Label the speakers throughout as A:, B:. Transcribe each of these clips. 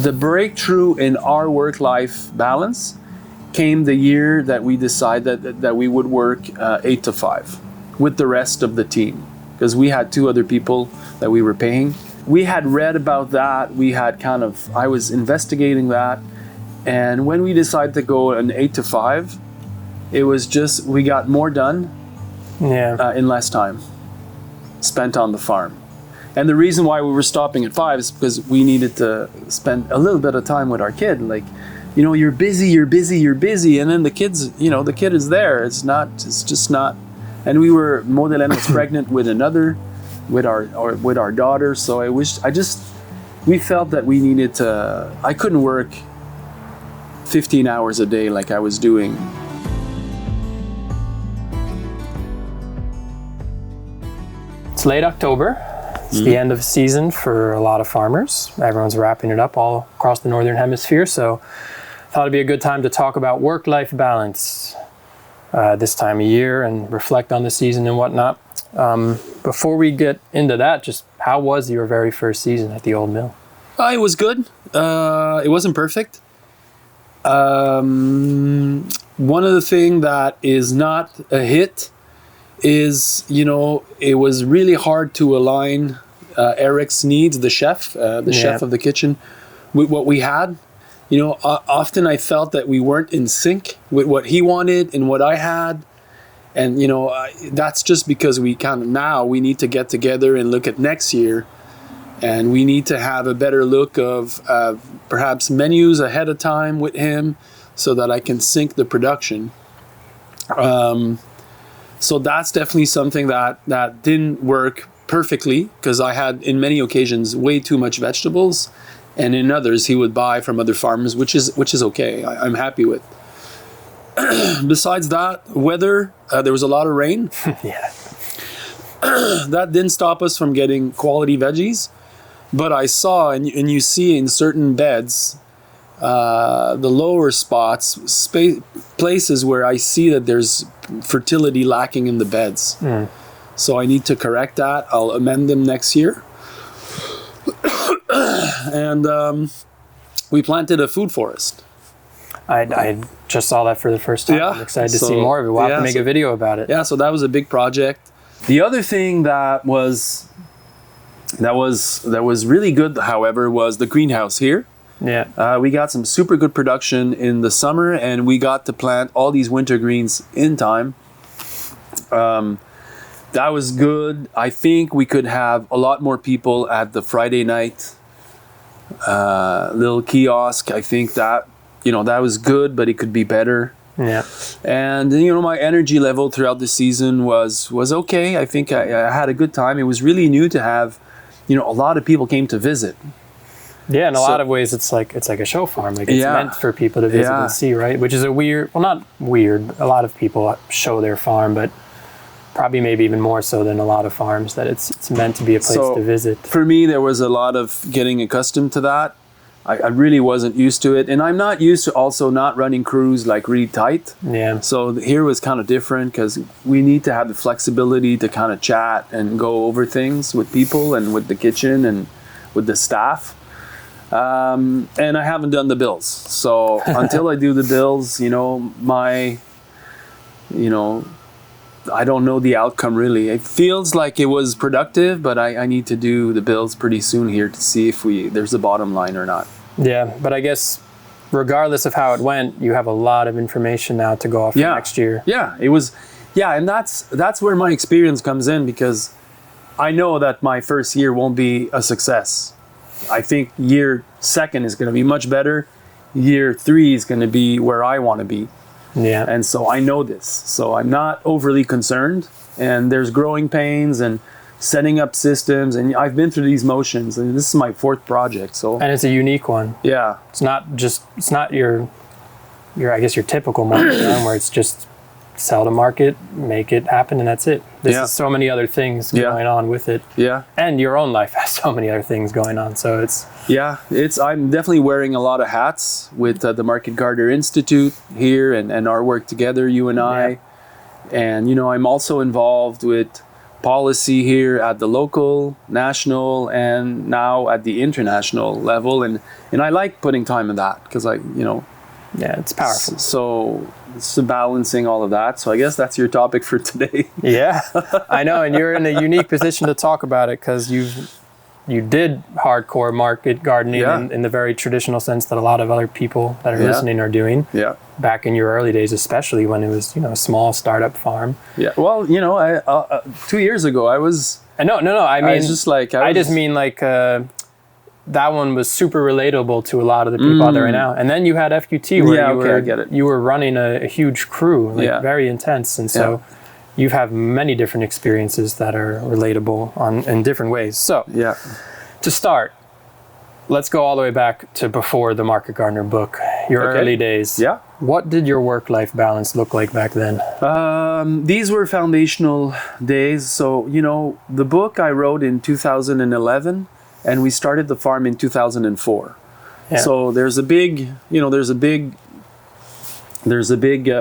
A: The breakthrough in our work-life balance came the year that we decided that we would work 8 to 5 with the rest of the team, because we had 2 other people that we were paying. We had read about that. I was investigating that. And when we decided to go an 8 to 5, it was just, we got more done in less time spent on the farm. And the reason why we were stopping at 5 is because we needed to spend a little bit of time with our kid. Like, you're busy. And then the kids, the kid is there. It's just not. And Modelen was pregnant with our daughter. So we felt that we needed to, I couldn't work 15 hours a day like I was doing.
B: It's late October. It's the end of season for a lot of farmers. Everyone's wrapping it up all across the Northern Hemisphere. So I thought it'd be a good time to talk about work-life balance this time of year and reflect on the season and whatnot. Before we get into that, just how was your very first season at the old mill?
A: It was good. It wasn't perfect. One of the things that is not a hit is, it was really hard to align Eric's needs, the chef, chef of the kitchen, with what we had. Often I felt that we weren't in sync with what he wanted and what I had. And, that's just because we need to get together and look at next year. And we need to have a better look of perhaps menus ahead of time with him so that I can sync the production. So that's definitely something that didn't work perfectly, because I had, in many occasions, way too much vegetables. And in others, he would buy from other farmers, which is okay. I'm happy with. Besides that, weather, there was a lot of rain.
B: Yeah.
A: That didn't stop us from getting quality veggies. But I saw, and you see in certain beds, the lower spots, places where I see that there's fertility lacking in the beds. So I need to correct that. I'll amend them next year. And we planted a food forest.
B: I just saw that for the first time. I'm excited to see more of it. We'll have to make a video about it.
A: Yeah, so that was a big project. The other thing that was really good, however, was the greenhouse here.
B: Yeah.
A: We got some super good production in the summer, and we got to plant all these winter greens in time. That was good. I think we could have a lot more people at the Friday night little kiosk. I think that, that was good, but it could be better.
B: Yeah.
A: And, my energy level throughout the season was okay. I think I had a good time. It was really new to have, a lot of people came to visit.
B: Yeah, in a lot of ways, it's like a show farm. Like, it's meant for people to visit and see, right? Which is not weird. A lot of people show their farm, but probably maybe even more so than a lot of farms, that it's meant to be a place to visit. For
A: me, there was a lot of getting accustomed to that. I really wasn't used to it. And I'm not used to also not running crews like really tight.
B: Yeah.
A: So here was kind of different, because we need to have the flexibility to kind of chat and go over things with people and with the kitchen and with the staff. And I haven't done the bills. So until I do the bills, I don't know the outcome really. It feels like it was productive, but I need to do the bills pretty soon here to see if there's a bottom line or not.
B: Yeah, but I guess regardless of how it went, you have a lot of information now to go off for next year.
A: Yeah, it was. Yeah, and that's where my experience comes in, because I know that my first year won't be a success. I think year second is going to be much better. Year 3 is going to be where I want to be.
B: Yeah.
A: And so I know this. So I'm not overly concerned. And there's growing pains and setting up systems. And I've been through these motions. And this is my 4th project. So.
B: And it's a unique one.
A: Yeah.
B: It's not your I guess your typical market where it's just sell to market, make it happen, and that's it. This is so many other things going on with it.
A: Yeah.
B: And your own life has so many other things going on. So it's...
A: Yeah, I'm definitely wearing a lot of hats with the Market Gardener Institute here and our work together, you and I. And, I'm also involved with policy here at the local, national, and now at the international level. And I like putting time in that because
B: yeah, it's powerful.
A: So it's balancing all of that. So I guess that's your topic for today.
B: Yeah, I know. And you're in a unique position to talk about it because you did hardcore market gardening in the very traditional sense that a lot of other people that are listening are doing.
A: Yeah.
B: Back in your early days, especially when it was, a small startup farm.
A: Yeah. Well, I 2 years ago, I was...
B: No. I mean,
A: I
B: just mean that one was super relatable to a lot of the people out there right now. And then you had FQT where
A: I get it.
B: You were running a huge crew, very intense. And so you have many different experiences that are relatable in different ways. So to start, let's go all the way back to before the Market Gardener book, your early days.
A: Yeah.
B: What did your work-life balance look like back then?
A: These were foundational days. So, the book I wrote in 2011, and we started the farm in 2004. Yeah. So there's a big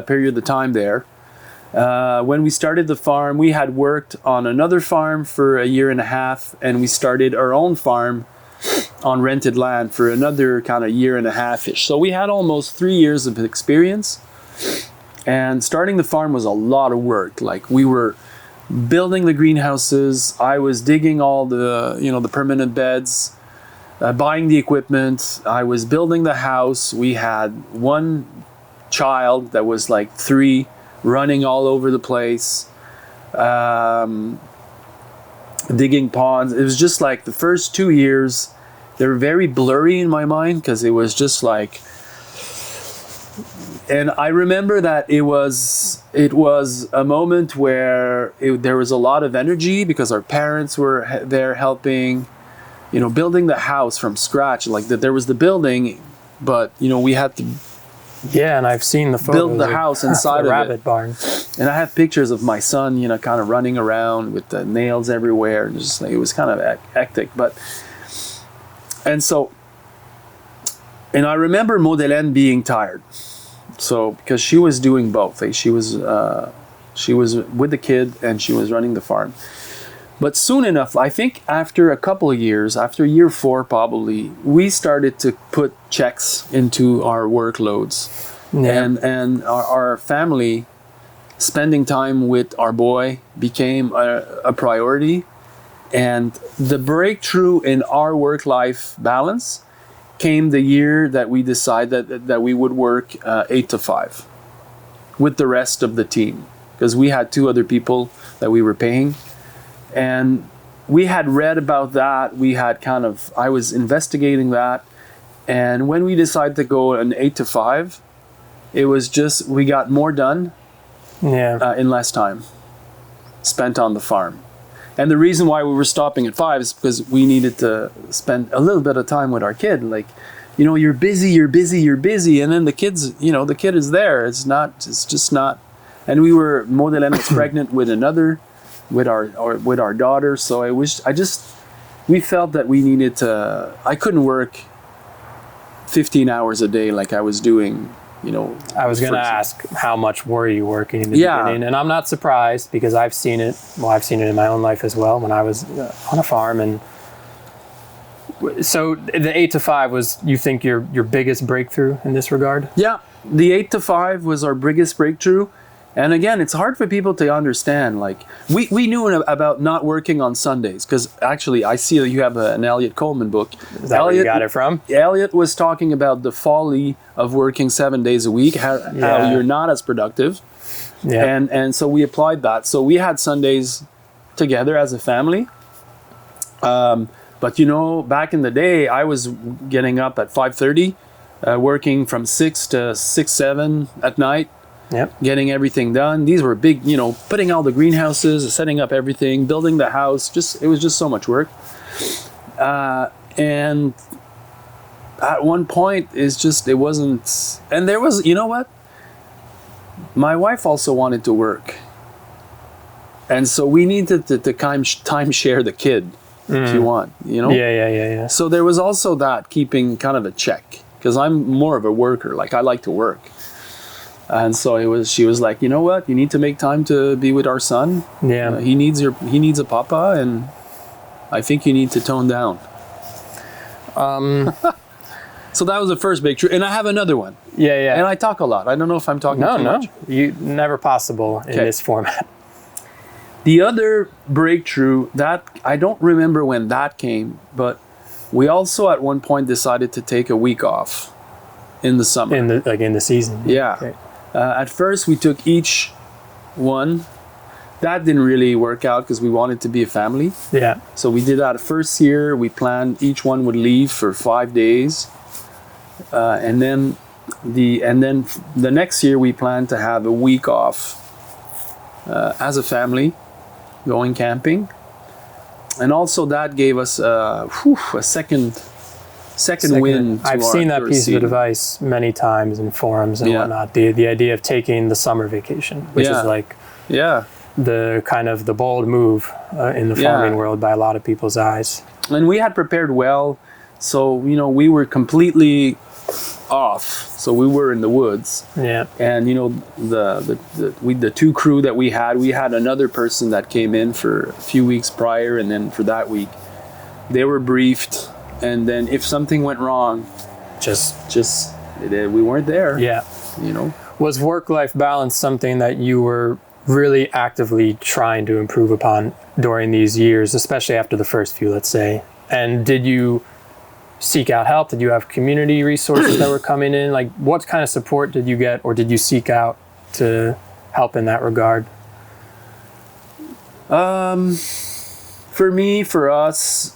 A: period of time there. When we started the farm, we had worked on another farm for a year and a half, and we started our own farm on rented land for another kind of year and a half-ish. So we had almost 3 years of experience, and starting the farm was a lot of work. Like, we were building the greenhouses, I was digging all the, the permanent beds, buying the equipment, I was building the house. We had one child that was like 3, running all over the place, digging ponds. It was just like the first 2 years, they were very blurry in my mind because it was just like, and I remember that it was a moment where there was a lot of energy because our parents were there helping, building the house from scratch. Like, that there was the building, but we had to
B: and I've seen the photos
A: build the house inside of
B: the rabbit
A: it.
B: barn.
A: And I have pictures of my son, kind of running around with the nails everywhere. And just it was kind of hectic. And I remember Madeleine being tired. So, because she was doing both. She was with the kid and she was running the farm. But soon enough, I think after a couple of years, after year 4 probably, we started to put checks into our workloads. Yeah. And our family, spending time with our boy became a priority. And the breakthrough in our work-life balance came the year that we decided that we would work 8 to 5 with the rest of the team. Because we had 2 other people that we were paying. And we had read about that. I was investigating that. And when we decided to go an 8 to 5, it was just, we got more done in less time spent on the farm. And the reason why we were stopping at 5 is because we needed to spend a little bit of time with our kid. Like, you're busy. And then the the kid is there. It's just not. And Madeleine was pregnant with our daughter. So we felt that we needed to, I couldn't work 15 hours a day like I was doing,
B: I was going to ask, how much were you working in the beginning? And I'm not surprised because I've seen it. Well, I've seen it in my own life as well when I was on a farm. And so the 8 to 5 was, you think, your biggest breakthrough in this regard? Yeah,
A: the 8 to 5 was our biggest breakthrough. And again, it's hard for people to understand. Like, we knew about not working on Sundays because actually I see that you have an Elliot Coleman book.
B: Is that where you got it from?
A: Elliot was talking about the folly of working 7 days a week, how you're not as productive. Yeah. And so we applied that. So we had Sundays together as a family. But back in the day, I was getting up at 5:30, working from 6 to 7 at night. Yep. Getting everything done. These were big, putting all the greenhouses, setting up everything, building the house. It was just so much work. And at one point, it wasn't. And there was, what? My wife also wanted to work. And so we needed to time share the kid, if you want,
B: Yeah.
A: So there was also that, keeping kind of a check. Because I'm more of a worker. Like, I like to work. And so she was like, you know what, you need to make time to be with our son.
B: Yeah.
A: He needs a papa, and I think you need to tone down. So that was the first breakthrough, and I have another one.
B: Yeah.
A: And I talk a lot. I don't know if I'm talking too much.
B: You never possible in this format.
A: The other breakthrough, that I don't remember when that came, but we also at one point decided to take a week off in the summer.
B: In the season.
A: Yeah.
B: Okay.
A: At first we took each one. That didn't really work out because we wanted to be a family.
B: Yeah.
A: So we did that first year. We planned each one would leave for 5 days. And then the next year we planned to have a week off as a family, going camping. And also that gave us a second win.
B: I've seen that piece of advice many times in forums and whatnot. The idea of taking the summer vacation, which is like the kind of the bold move in the farming world by a lot of people's eyes. And
A: we had prepared well, so we were completely off. So we were in the woods.
B: Yeah.
A: And the two crew that we had another person that came in for a few weeks prior, and then for that week, they were briefed. And then if something went wrong, we weren't there.
B: Yeah. Was work-life balance something that you were really actively trying to improve upon during these years, especially after the first few, let's say? And did you seek out help? Did you have community resources that were coming in? Like, what kind of support did you get, or did you seek out to help in that regard?
A: For us,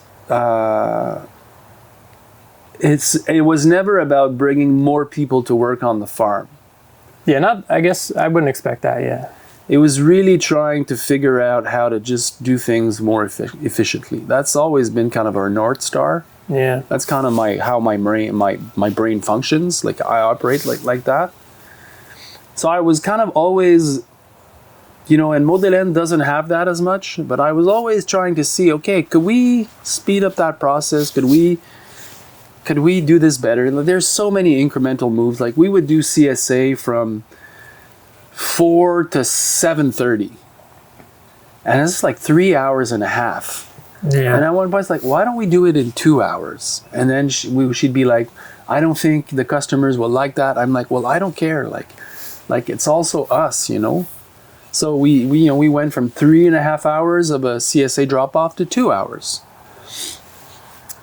A: it was never about bringing more people to work on the farm.
B: Yeah, I guess I wouldn't expect that, yeah.
A: It was really trying to figure out how to just do things more efficiently. That's always been kind of our North Star.
B: Yeah.
A: That's kind of how my brain functions. Like, I operate like that. So I was kind of always, and Modelen doesn't have that as much, but I was always trying to see, okay, could we speed up that process? Could we do this better? There's so many incremental moves. Like, we would do CSA from 4 to 7:30, and it's like 3 hours and a half.
B: Yeah.
A: And at one point, it's like, why don't we do it in 2 hours? And then she'd be like, I don't think the customers will like that. I'm like, well, I don't care. Like it's also us, So we went from 3.5 hours of a CSA drop off to 2 hours.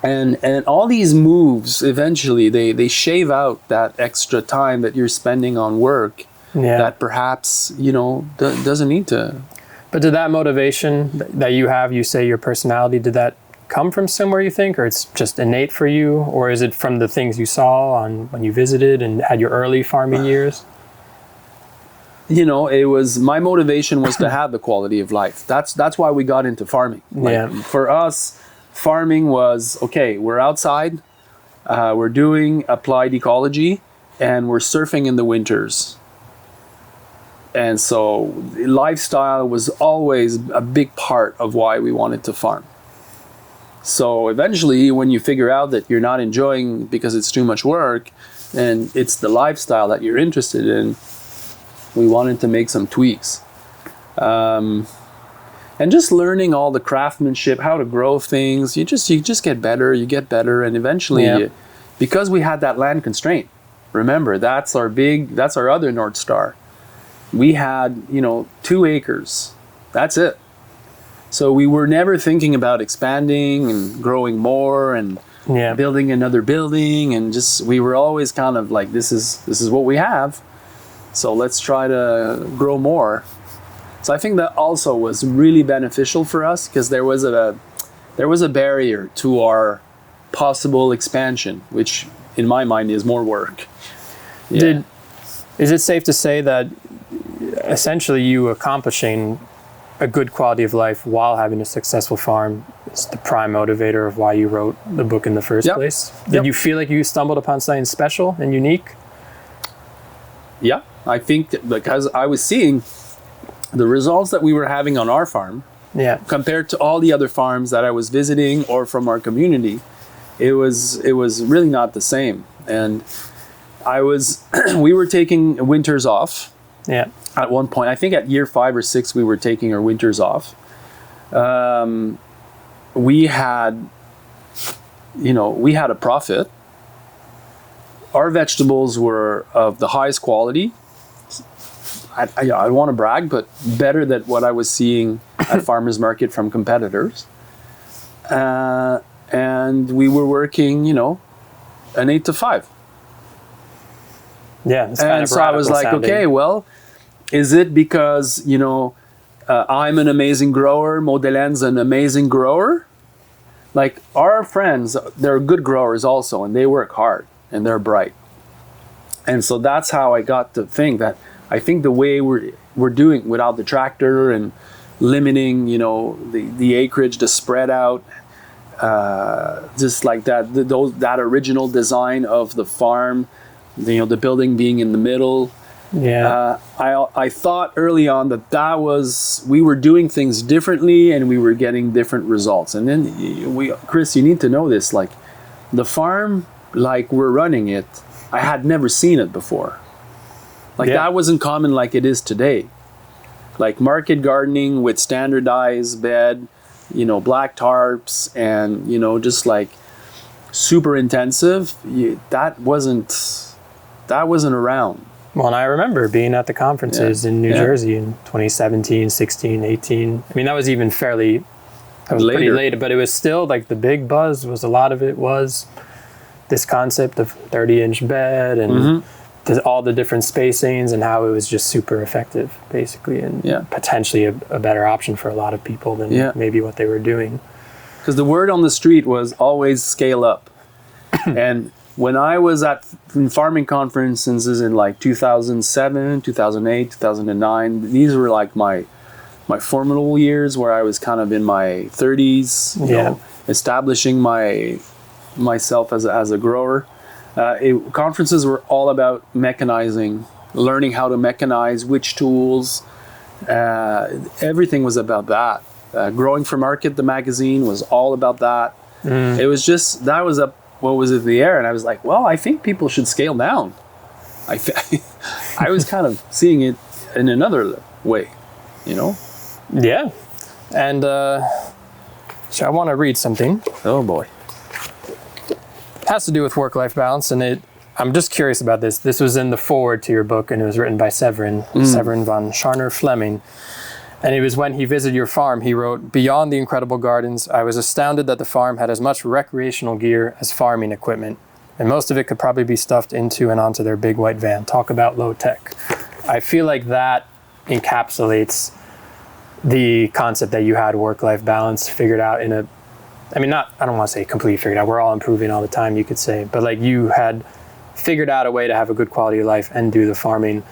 A: And all these moves, eventually, they shave out that extra time that you're spending on work that perhaps, doesn't need to.
B: But did that motivation that you have, you say your personality, did that come from somewhere, you think, or it's just innate for you? Or is it from the things you saw when you visited and had your early farming years?
A: It was, my motivation was to have the quality of life. That's why we got into farming. For us, farming was, okay, we're outside, we're doing applied ecology, and we're surfing in the winters. And so lifestyle was always a big part of why we wanted to farm. So eventually, when you figure out that you're not enjoying because it's too much work, and it's the lifestyle that you're interested in, we wanted to make some tweaks. And just learning all the craftsmanship, how to grow things, you just get better, and eventually, because we had that land constraint, remember, that's our other North Star. We had, 2 acres. That's it. So we were never thinking about expanding and growing more and building another building, and we were always kind of like, this is what we have. So let's try to grow more. So I think that also was really beneficial for us, because there was a barrier to our possible expansion, which in my mind is more work. Yeah.
B: Is it safe to say that essentially you accomplishing a good quality of life while having a successful farm is the prime motivator of why you wrote the book in the first place? Did you feel like you stumbled upon something special and unique?
A: Yeah, I think because I was seeing the results that we were having on our farm compared to all the other farms that I was visiting or from our community, it was really not the same. And we were taking winters off.
B: Yeah.
A: At one point, I think at year 5 or 6, we were taking our winters off. We had a profit. Our vegetables were of the highest quality. I don't want to brag, but better than what I was seeing at farmers market from competitors. And we were working, an 8 to 5.
B: Yeah.
A: And so I was like,
B: sounding.
A: okay, well, is it because, I'm an amazing grower, Modelen's an amazing grower? Like, our friends, they're good growers also, and they work hard, and they're bright. And so that's how I got to think that I think the way we're doing without the tractor and limiting, the acreage to spread out, just like that, that original design of the farm, the building being in the middle.
B: Yeah.
A: I thought early on that we were doing things differently and we were getting different results. And then Chris, you need to know this, like the farm, like we're running it, I had never seen it before. Like that wasn't common like it is today. Like market gardening with standardized bed, black tarps and, just like super intensive. That wasn't around.
B: Well, and I remember being at the conferences in New Jersey in 2017, 16, 18. I mean, that was even pretty late, but it was still like the big buzz was a lot of it was this concept of 30-inch bed and all the different spacings and how it was just super effective, basically, and potentially a better option for a lot of people than maybe what they were doing.
A: Because the word on the street was always scale up. And when I was at farming conferences in like 2007, 2008, 2009, these were like my formidable years where I was kind of in my 30s, establishing myself as a grower. Conferences were all about mechanizing, learning how to mechanize, which tools. Everything was about that. Growing for Market, the magazine, was all about that. It was just, that was what was in the air, and I was like, well, I think people should scale down. I was kind of seeing it in another way,
B: Yeah, and so I want to read something.
A: Oh boy.
B: It has to do with work-life balance, and I'm just curious about this. This was in the foreword to your book, and it was written by Severin von Scharner-Fleming. And it was when he visited your farm, he wrote, "Beyond the incredible gardens, I was astounded that the farm had as much recreational gear as farming equipment. And most of it could probably be stuffed into and onto their big white van. Talk about low tech." I feel like that encapsulates the concept that you had work-life balance figured out I don't want to say completely figured out. We're all improving all the time, you could say. But like you had figured out a way to have a good quality of life and do the farming.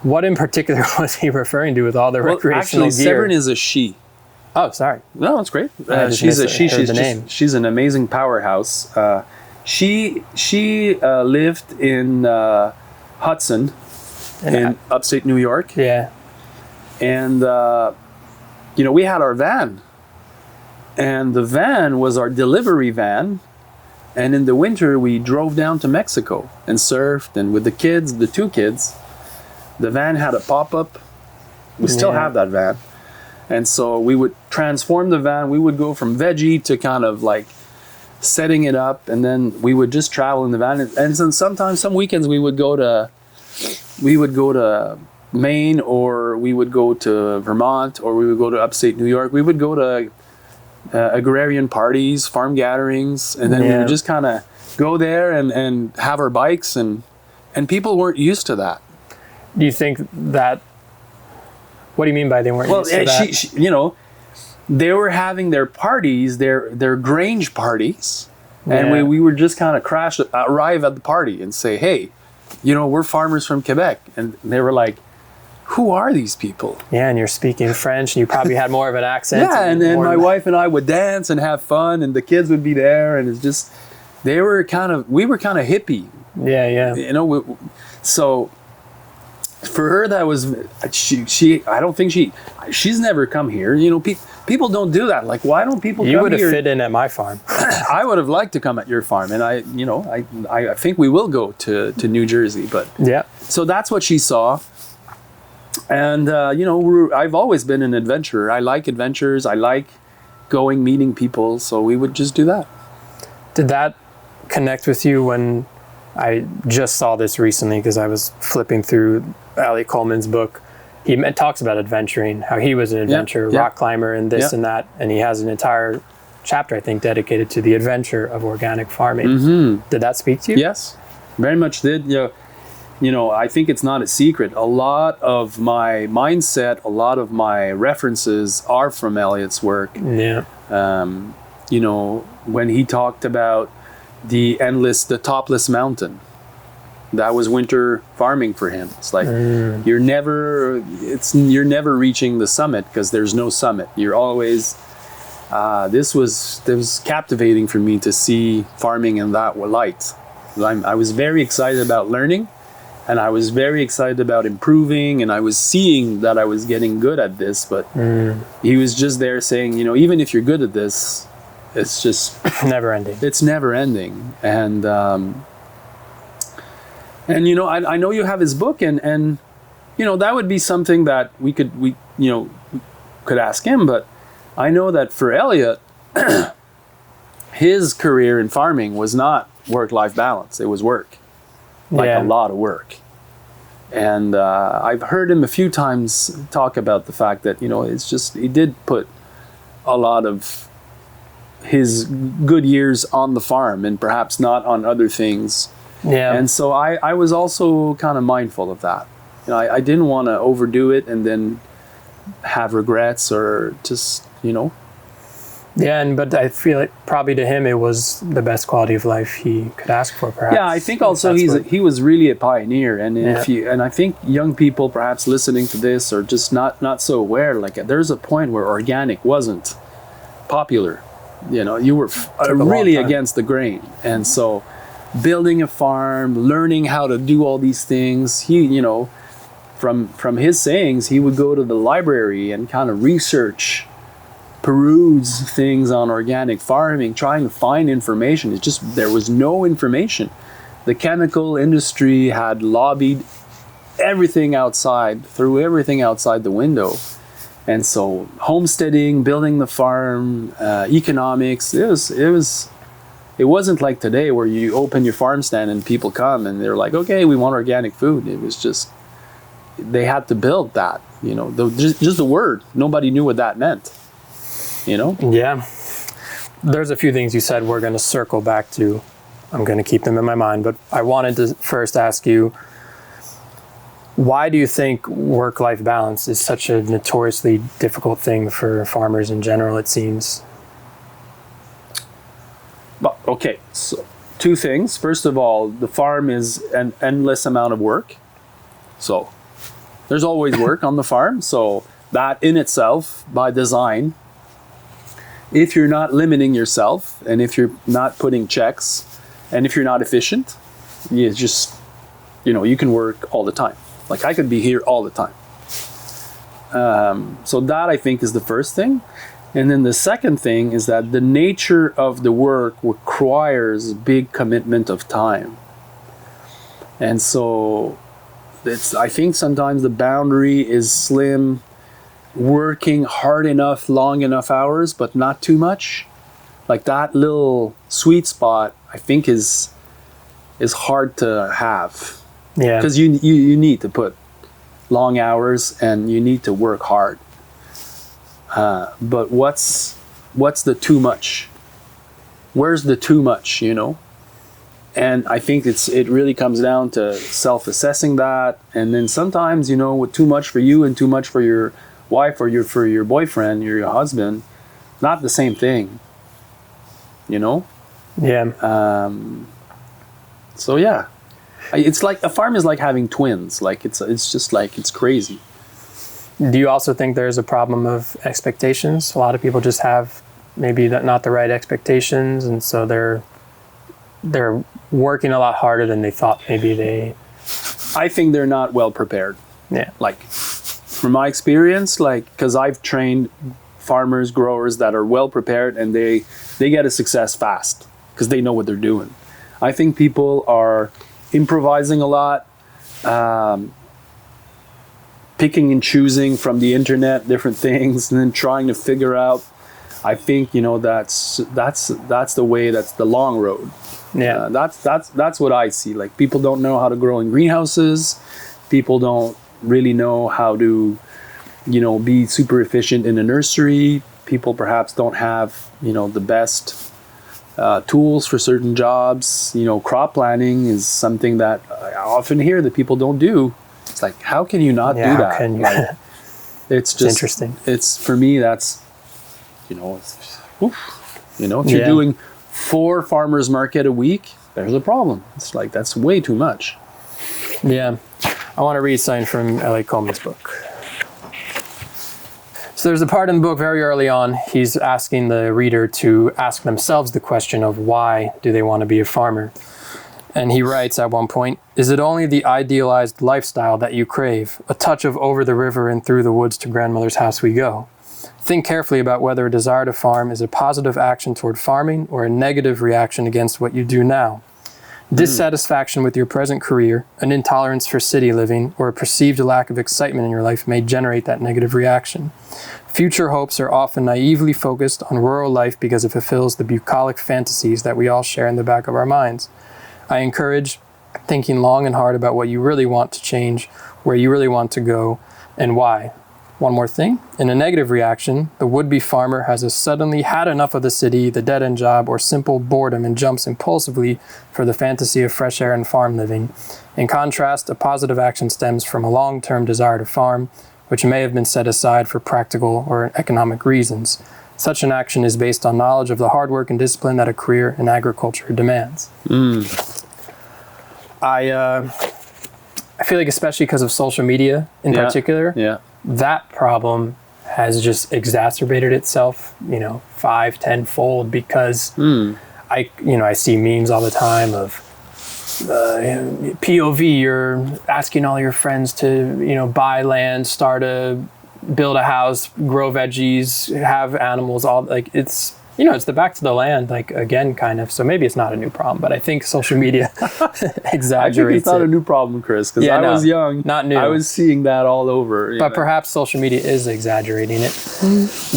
B: What in particular was he referring to with all the recreational
A: actually,
B: gear?
A: Severin is a she.
B: Oh, sorry.
A: No, it's great. She's a she. She's an amazing powerhouse. She lived in Hudson in upstate New York.
B: Yeah.
A: And, we had our van. And the van was our delivery van. And in the winter, we drove down to Mexico and surfed. And with the kids, the 2 kids, the van had a pop-up. We still have that van. And so we would transform the van. We would go from veggie to kind of like setting it up. And then we would just travel in the van. And then sometimes, some weekends, we would go to Maine, or we would go to Vermont, or we would go to upstate New York. We would go to agrarian parties, farm gatherings. And then we would just kind of go there and have our bikes. And people weren't used to that.
B: Do you think that? What do you mean by they weren't used to that?
A: They were having their parties, their Grange parties, and we would just kind of arrive at the party and say, "Hey, we're farmers from Quebec," and they were like, "Who are these people?"
B: Yeah, and you're speaking French, and you probably had more of an accent.
A: Yeah, and then my wife and I would dance and have fun, and the kids would be there, and it's just we were kind of hippie.
B: Yeah.
A: So. For her, that was she. I don't think she's never come here. people don't do that. Like, why don't people?
B: You
A: come
B: would have
A: here?
B: fit in at my farm.
A: I would have liked to come at your farm, and I think we will go to New Jersey. But
B: Yeah.
A: so that's what she saw, and I've always been an adventurer. I like adventures. I like going, meeting people. So we would just do that.
B: Did that connect with you when I just saw this recently because I was flipping through Elliot Coleman's book? He talks about adventuring, how he was an adventurer, rock climber, and this and that, and he has an entire chapter, I think, dedicated to the adventure of organic farming. Did that speak to you?
A: Yes, very much did. I think it's not a secret. A lot of my mindset, a lot of my references are from Elliot's work.
B: Yeah.
A: When he talked about the topless mountain, that was winter farming for him. It's like you're never reaching the summit because there's no summit. You're always. This was captivating for me to see farming in that light. I was very excited about learning, and I was very excited about improving, and I was seeing that I was getting good at this. But he was just there saying, even if you're good at this, it's just
B: never ending.
A: It's never ending, and I know you have his book, and that would be something that we could ask him. But I know that for Elliot, his career in farming was not work-life balance. It was work, a lot of work. And I've heard him a few times talk about the fact that it's just he did put a lot of his good years on the farm and perhaps not on other things.
B: Yeah.
A: And so I was also kind of mindful of that. I didn't want to overdo it and then have regrets or just,
B: Yeah, but I feel like probably to him it was the best quality of life he could ask for, perhaps.
A: Yeah, I think also he was really a pioneer, and I think young people perhaps listening to this are just not so aware. Like there's a point where organic wasn't popular. You were really against the grain, and so building a farm, learning how to do all these things. He, from his sayings, he would go to the library and kind of research, peruse things on organic farming, trying to find information. It's just there was no information. The chemical industry had lobbied everything outside, threw everything outside the window. And so homesteading, building the farm, economics, it wasn't like today where you open your farm stand and people come and they're like, okay, we want organic food. It was just, they had to build that, just the word. Nobody knew what that meant,
B: Yeah. There's a few things you said we're going to circle back to. I'm going to keep them in my mind, but I wanted to first ask you, why do you think work-life balance is such a notoriously difficult thing for farmers in general, it seems?
A: Okay, so two things. First of all, the farm is an endless amount of work. So there's always work on the farm. So that in itself, by design, if you're not limiting yourself and if you're not putting checks and if you're not efficient, you just, you can work all the time. Like I could be here all the time. So that I think is the first thing. And then the second thing is that the nature of the work requires big commitment of time. And so I think sometimes the boundary is slim, working hard enough, long enough hours, but not too much. Like that little sweet spot, I think is hard to have.
B: Yeah.
A: Because you need to put long hours and you need to work hard. But what's the too much? Where's the too much, And I think it really comes down to self-assessing that. And then sometimes, with too much for you and too much for your wife or for your boyfriend, your husband, not the same thing,
B: Yeah.
A: So yeah. It's like a farm is like having twins. Like it's just like it's crazy.
B: Do you also think there's a problem of expectations? A lot of people just have maybe not the right expectations, and so they're working a lot harder than they thought maybe they.
A: I think they're not well prepared.
B: Yeah.
A: Like from my experience, because I've trained farmers, growers that are well prepared, and they get a success fast because they know what they're doing. I think people are improvising a lot, picking and choosing from the internet different things, and then trying to figure out. I think that's the way. That's the long road.
B: Yeah,
A: that's what I see. Like, people don't know how to grow in greenhouses. People don't really know how to, be super efficient in a nursery. People perhaps don't have, the best tools for certain jobs. Crop planting is something that I often hear that people don't do. It's like, how can you not do that?
B: How can you?
A: Like, it's just
B: interesting.
A: It's, for me, that's, if you're doing 4 farmers market a week, there's a problem. It's like, that's way too much.
B: Yeah. I want to read something from L.A. Coleman's book. So there's a part in the book very early on, he's asking the reader to ask themselves the question of why do they want to be a farmer? And he writes at one point, "Is it only the idealized lifestyle that you crave? A touch of over the river and through the woods to grandmother's house we go. Think carefully about whether a desire to farm is a positive action toward farming or a negative reaction against what you do now. Dissatisfaction with your present career, an intolerance for city living, or a perceived lack of excitement in your life may generate that negative reaction. Future hopes are often naively focused on rural life because it fulfills the bucolic fantasies that we all share in the back of our minds. I encourage thinking long and hard about what you really want to change, where you really want to go, and why. One more thing, in a negative reaction, the would-be farmer has suddenly had enough of the city, the dead-end job, or simple boredom and jumps impulsively for the fantasy of fresh air and farm living. In contrast, a positive action stems from a long-term desire to farm, which may have been set aside for practical or economic reasons. Such an action is based on knowledge of the hard work and discipline that a career in agriculture demands." I feel like, especially because of social media in particular, that problem has just exacerbated itself, 5-10-fold, because I see memes all the time of POV, you're asking all your friends to, buy land, build a house, grow veggies, have animals, all like it's the back to the land, like, again, kind of. So maybe it's not a new problem, but I think social media exaggerates
A: I think it's not a new problem, Chris, because I was young.
B: Not new.
A: I was seeing that all over.
B: But perhaps social media is exaggerating it.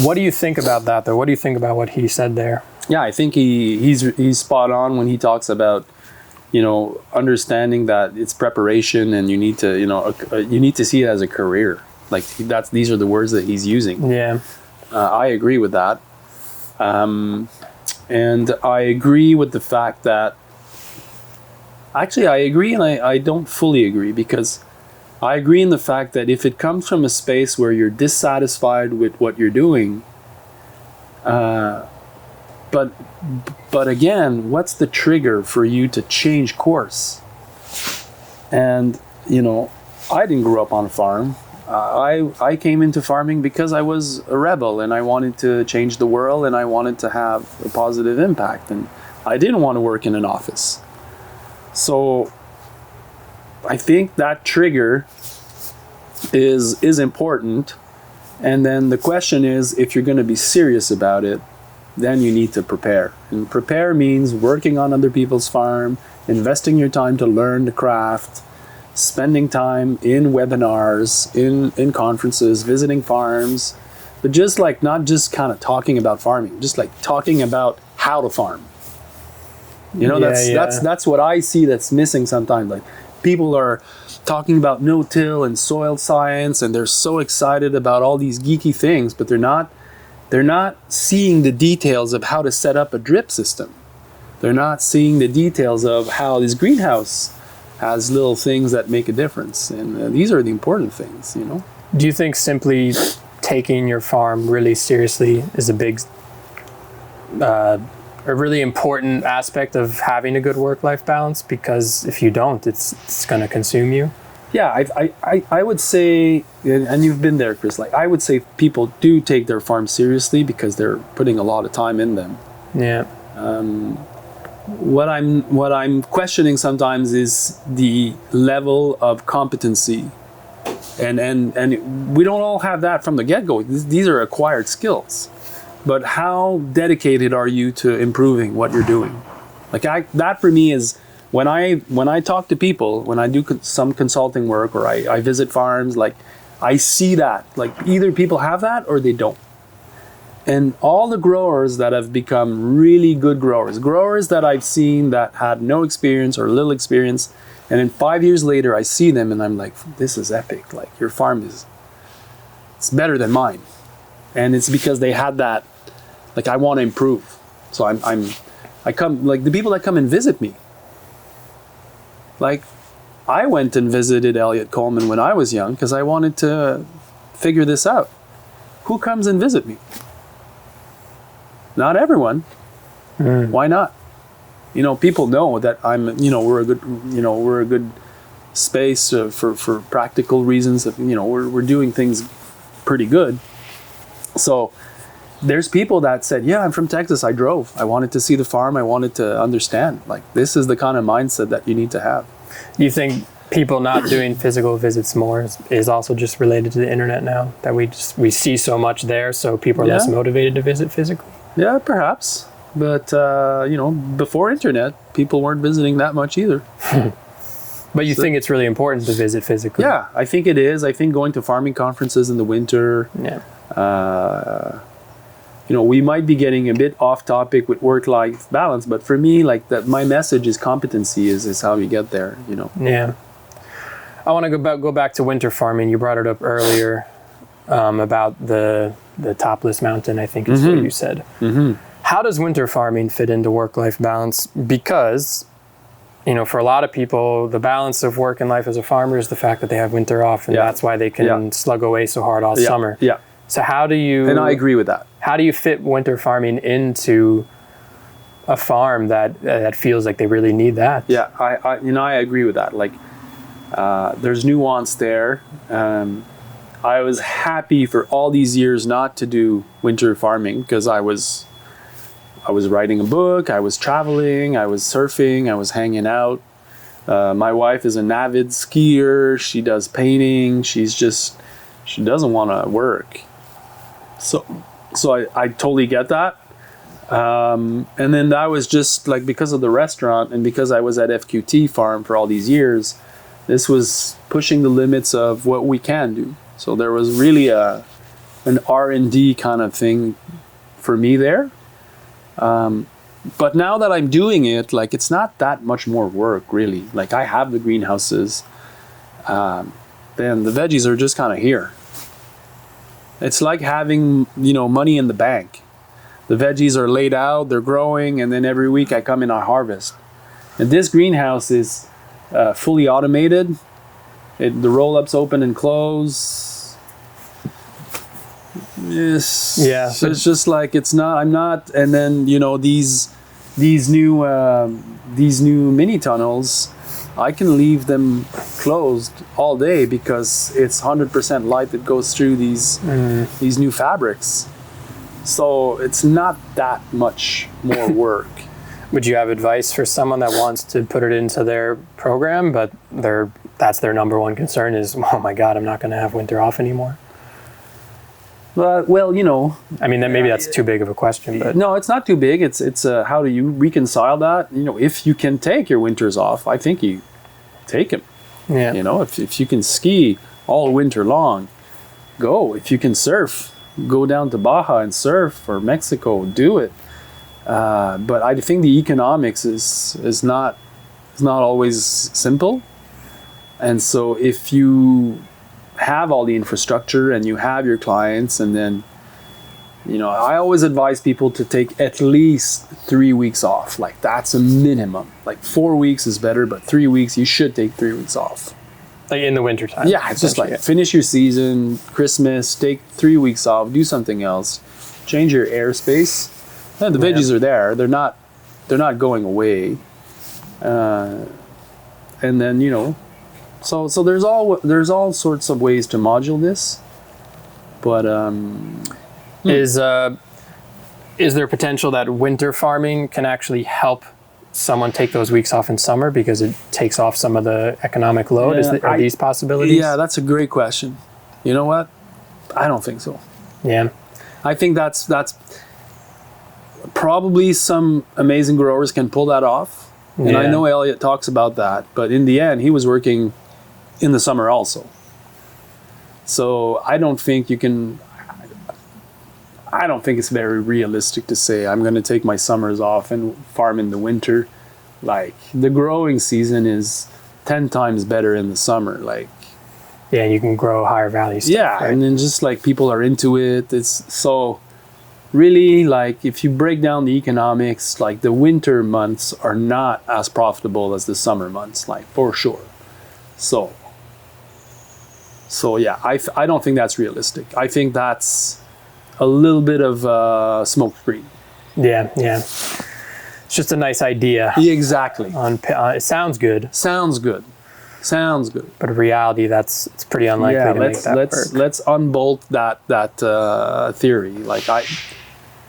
B: What do you think about that, though? What do you think about what he said there?
A: Yeah, I think he's spot on when he talks about, understanding that it's preparation, and you need to see it as a career. Like, these are the words that he's using.
B: Yeah.
A: I agree with that. And I agree with the fact that, actually, I agree and I don't fully agree, because I agree in the fact that if it comes from a space where you're dissatisfied with what you're doing, but again, what's the trigger for you to change course? And, I didn't grow up on a farm. I came into farming because I was a rebel and I wanted to change the world and I wanted to have a positive impact, and I didn't want to work in an office. So I think that trigger is important. And then the question is, if you're going to be serious about it, then you need to prepare. And prepare means working on other people's farm, investing your time to learn the craft, spending time in webinars, in conferences, visiting farms, but just like not just kind of talking about farming, just like talking about how to farm. That's what I see that's missing sometimes. Like, people are talking about no-till and soil science, and they're so excited about all these geeky things, but they're not seeing the details of how to set up a drip system. They're not seeing the details of how this greenhouse has little things that make a difference, and these are the important things.
B: Do you think simply taking your farm really seriously is a really important aspect of having a good work-life balance? Because if you don't, it's going to consume you.
A: Yeah, I would say, and you've been there, Chris, like, I would say people do take their farm seriously because they're putting a lot of time in them.
B: Yeah.
A: What I'm questioning sometimes is the level of competency And we don't all have that from the get-go. These are acquired skills. But how dedicated are you to improving what you're doing? Like that for me is when I talk to people, when I do some consulting work or I visit farms, like I see that, like either people have that or they don't. And all the growers that have become really good growers that I've seen that had no experience or little experience, and then 5 years later I see them and I'm like, this is epic. Like your farm it's better than mine. And it's because they had that, like I want to improve. So I come, like the people that come and visit me. Like I went and visited Elliot Coleman when I was young because I wanted to figure this out. Who comes and visit me? Not everyone. Why not? You know, people know that we're a good space for practical reasons. We're doing things pretty good. So there's people that said, yeah, I'm from Texas. I drove. I wanted to see the farm. I wanted to understand. Like this is the kind of mindset that you need to have.
B: Do you think people not doing physical visits more is also just related to the internet now, that we see so much there, so people are less motivated to visit physically?
A: Yeah, perhaps. But, before internet, people weren't visiting that much either.
B: But you think it's really important to visit physically?
A: Yeah, I think it is. I think going to farming conferences in the winter.
B: Yeah.
A: We might be getting a bit off topic with work-life balance, but for me, like that, my message is competency is how you get there,
B: Yeah. I want to go back to winter farming. You brought it up earlier about the topless mountain, I think is what you said. Mm-hmm. How does winter farming fit into work-life balance? Because, for a lot of people, the balance of work and life as a farmer is the fact that they have winter off, and that's why they can slug away so hard all summer. Yeah. So how do you...
A: And I agree with that.
B: How do you fit winter farming into a farm that feels like they really need that?
A: Yeah, I agree with that. Like, there's nuance there. I was happy for all these years not to do winter farming because I was writing a book, I was traveling, I was surfing, I was hanging out. My wife is an avid skier. She does painting. She doesn't want to work. So I totally get that. And then that was just like because of the restaurant and because I was at FQT farm for all these years, this was pushing the limits of what we can do. So there was really an R&D kind of thing for me there. But now that I'm doing it, like it's not that much more work really. Like I have the greenhouses, then the veggies are just kind of here. It's like having, money in the bank. The veggies are laid out, they're growing, and then every week I come and I harvest. And this greenhouse is fully automated. The roll-ups open and close. Yes. Yeah. So it's just like I'm not. And then these new mini tunnels, I can leave them closed all day because it's 100% light that goes through these new fabrics. So it's not that much more work.
B: Would you have advice for someone that wants to put it into their program, but that's their number one concern is, oh my God, I'm not going to have winter off anymore?
A: Well,
B: I mean, then maybe that's too big of a question, but
A: no, it's not too big. It's how do you reconcile that? If you can take your winters off, I think you take them. Yeah. If you can ski all winter long, go. If you can surf, go down to Baja and surf, or Mexico, do it. But I think the economics is not always simple, and so if you have all the infrastructure and you have your clients, and then I always advise people to take at least 3 weeks off. Like that's a minimum. Like 4 weeks is better, but 3 weeks, you should take 3 weeks off.
B: Like in the wintertime.
A: Yeah, it's just like finish your season, Christmas, take 3 weeks off, do something else, change your airspace. And the veggies are there. They're not going away. And then so there's all sorts of ways to module this. But
B: is there potential that winter farming can actually help someone take those weeks off in summer because it takes off some of the economic load? Are these possibilities?
A: Yeah, that's a great question. You know what? I don't think so.
B: Yeah.
A: I think that's probably some amazing growers can pull that off. And I know Elliot talks about that, but in the end, he was working in the summer also. So I don't think it's very realistic to say I'm going to take my summers off and farm in the winter. Like, the growing season is 10 times better in the summer. Like,
B: yeah, you can grow higher value stuff.
A: Yeah, right? And then just like people are into it. It's so really, like, if you break down the economics, like the winter months are not as profitable as the summer months, like, for sure. So yeah, I don't think that's realistic. I think that's a little bit of smoke screen.
B: Yeah. It's just a nice idea.
A: Yeah, exactly.
B: It sounds good.
A: Sounds good. But
B: in reality, it's pretty unlikely to make that work.
A: Let's unbolt that theory. Like,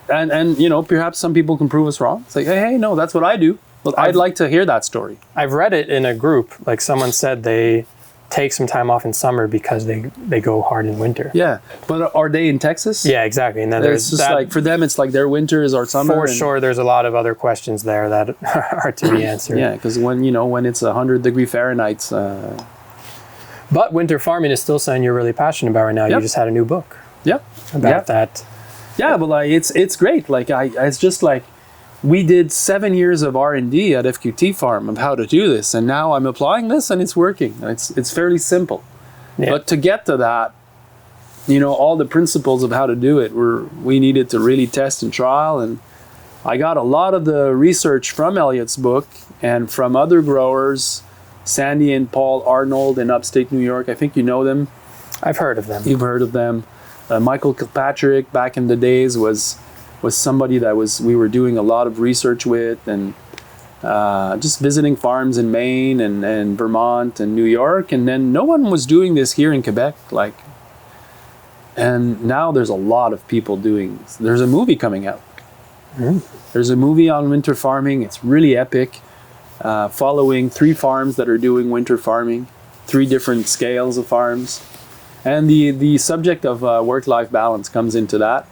A: and you know, perhaps some people can prove us wrong. It's like, hey, no, that's what I do. Well, I'd like to hear that story.
B: I've read it in a group. Like, someone said they take some time off in summer because they go hard in winter.
A: Yeah, but are they in Texas?
B: Yeah, exactly. And then there's
A: just
B: that,
A: like, for them, it's like their winter is our summer.
B: For sure, there's a lot of other questions there that are to be answered.
A: Yeah, because when it's 100-degree Fahrenheit.
B: But winter farming is still something you're really passionate about right now.
A: Yep.
B: You just had a new book.
A: Yep.
B: About that.
A: Yeah, but like it's great. Like it's just like, we did 7 years of R&D at FQT Farm of how to do this, and now I'm applying this and it's working. It's fairly simple. Yeah. But to get to that, you know, all the principles of how to do it we needed to really test and trial. And I got a lot of the research from Elliot's book and from other growers, Sandy and Paul Arnold in upstate New York. I think you know them.
B: I've heard of them.
A: You've heard of them. Michael Kilpatrick back in the days was somebody that we were doing a lot of research with, and just visiting farms in Maine and Vermont and New York. And then no one was doing this here in Quebec. Like, and now there's a lot of people doing this. There's a movie coming out. There's a movie on winter farming. It's really epic, following 3 farms that are doing winter farming, 3 different scales of farms. And the subject of work-life balance comes into that.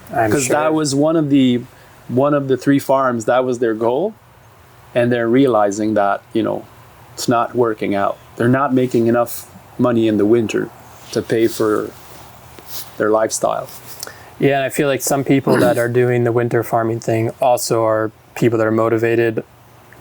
A: Because that was one of the 3 farms, that was their goal. And they're realizing that, you know, it's not working out. They're not making enough money in the winter to pay for their lifestyle.
B: Yeah, and I feel like some people that are doing the winter farming thing also are people that are motivated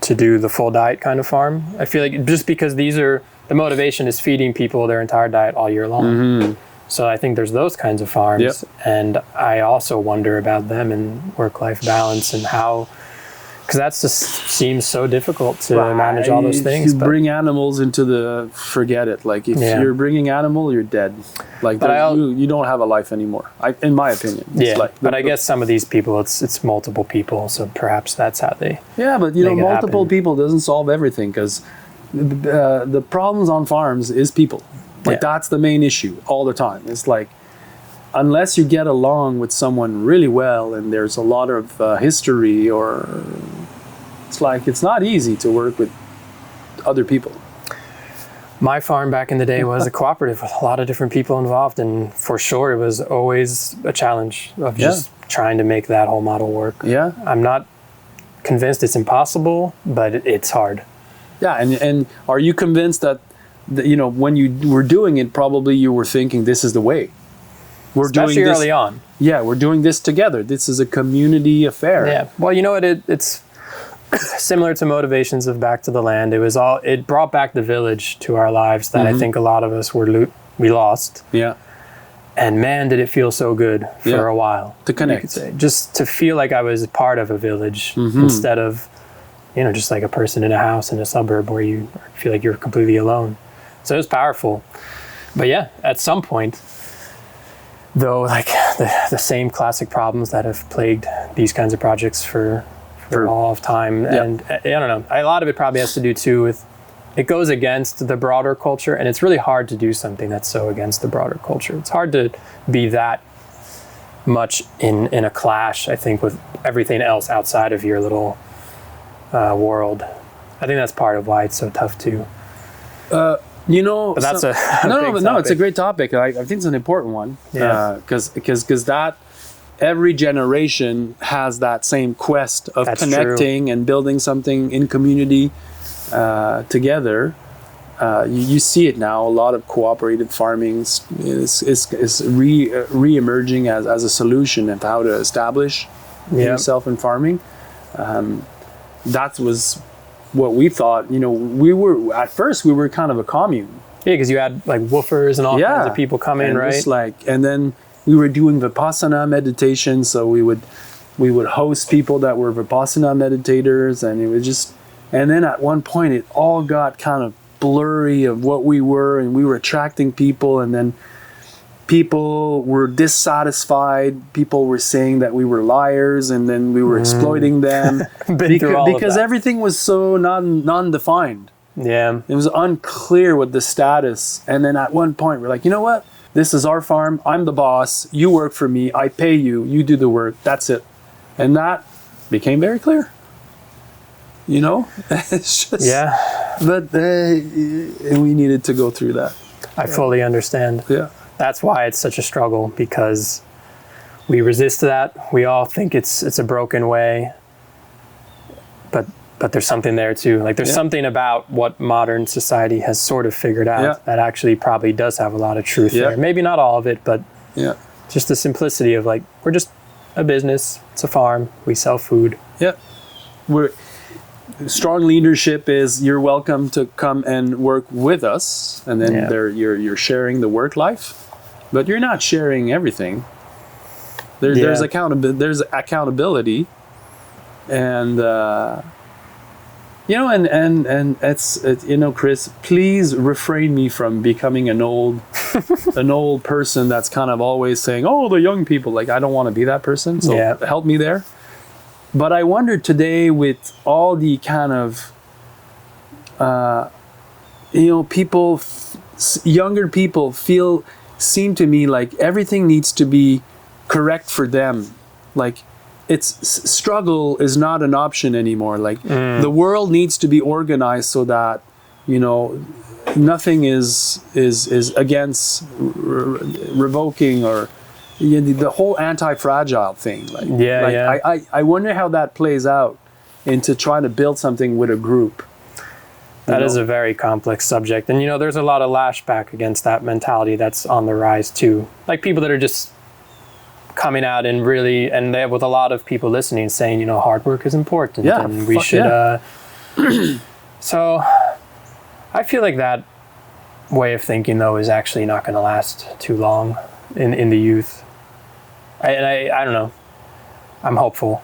B: to do the full diet kind of farm. I feel like just because the motivation is feeding people their entire diet all year long. Mm-hmm. So I think there's those kinds of farms. Yep. And I also wonder about them and work-life balance and how, because that just seems so difficult to manage all those things.
A: If you bring animals into forget it. Like, if you're bringing animal, you're dead. Like, you don't have a life anymore, in my opinion.
B: But I guess some of these people, it's multiple people, so perhaps that's how they
A: but you know, multiple people doesn't solve everything, because the problems on farms is people. Like, that's the main issue all the time. It's like, unless you get along with someone really well and there's a lot of history, or it's like, it's not easy to work with other people.
B: My farm back in the day was a cooperative with a lot of different people involved, and for sure it was always a challenge of just trying to make that whole model work. Yeah. I'm not convinced it's impossible, but it's hard.
A: Yeah, and are you convinced that, you know, when you were doing it, probably you were thinking, this is the way.
B: Especially early on.
A: Yeah, we're doing this together. This is a community affair.
B: Yeah. Well, you know what? It's similar to motivations of Back to the Land. It brought back the village to our lives that I think a lot of us we lost. Yeah. And man, did it feel so good for a while.
A: To connect.
B: Just to feel like I was part of a village instead of, you know, just like a person in a house in a suburb where you feel like you're completely alone. So it was powerful. But yeah, at some point, though, like the same classic problems that have plagued these kinds of projects for all of time. And I don't know, a lot of it probably has to do too with, it goes against the broader culture, and it's really hard to do something that's so against the broader culture. It's hard to be that much in a clash, I think, with everything else outside of your little world. I think that's part of why it's so tough too.
A: You know,
B: But that's
A: so-
B: a
A: no,
B: big
A: no, it's a
B: topic.
A: great topic. I think it's an important one.
B: Yeah.
A: Because that every generation has that same quest of
B: That's
A: connecting and building something in community together. You see it now. A lot of cooperative farming is re-emerging as a solution of how to establish yourself in farming. That was what we thought. You know, we were kind of a commune.
B: Yeah, because you had like woofers and all kinds of people coming,
A: and
B: right?
A: just and then we were doing Vipassana meditation, so we would host people that were Vipassana meditators, and it was just, and then at one point it all got kind of blurry of what we were, and we were attracting people, and then people were dissatisfied. People were saying that we were liars, and then we were exploiting them because everything was so non-defined.
B: Yeah.
A: It was unclear what the status. And then at one point, we're like, you know what? This is our farm. I'm the boss. You work for me. I pay you. You do the work. That's it. And that became very clear. You know? It's just, but we needed to go through that.
B: I fully understand.
A: Yeah.
B: That's why it's such a struggle, because we resist that. We all think it's a broken way. But there's something there too. Like there's something about what modern society has sort of figured out that actually probably does have a lot of truth there. Maybe not all of it, but just the simplicity of like, we're just a business. It's a farm. We sell food.
A: Yeah. Strong leadership is you're welcome to come and work with us, and then you're sharing the work life, but you're not sharing everything. There's accountability, and you know, and it's you know, Chris, please refrain me from becoming an old person that's kind of always saying, oh, the young people. Like, I don't want to be that person. So help me there. But I wonder today, with all the kind of you know, people, younger people seem to me like everything needs to be correct for them. Like, struggle is not an option anymore. Like the world needs to be organized so that, you know, nothing is against revoking or the whole anti-fragile thing. I wonder how that plays out into trying to build something with a group.
B: That is a very complex subject. And, you know, there's a lot of lashback against that mentality that's on the rise too. Like people that are just coming out and really, and with a lot of people listening saying, you know, hard work is important and we should, so I feel like that way of thinking though is actually not going to last too long in the youth. I don't know. I'm hopeful.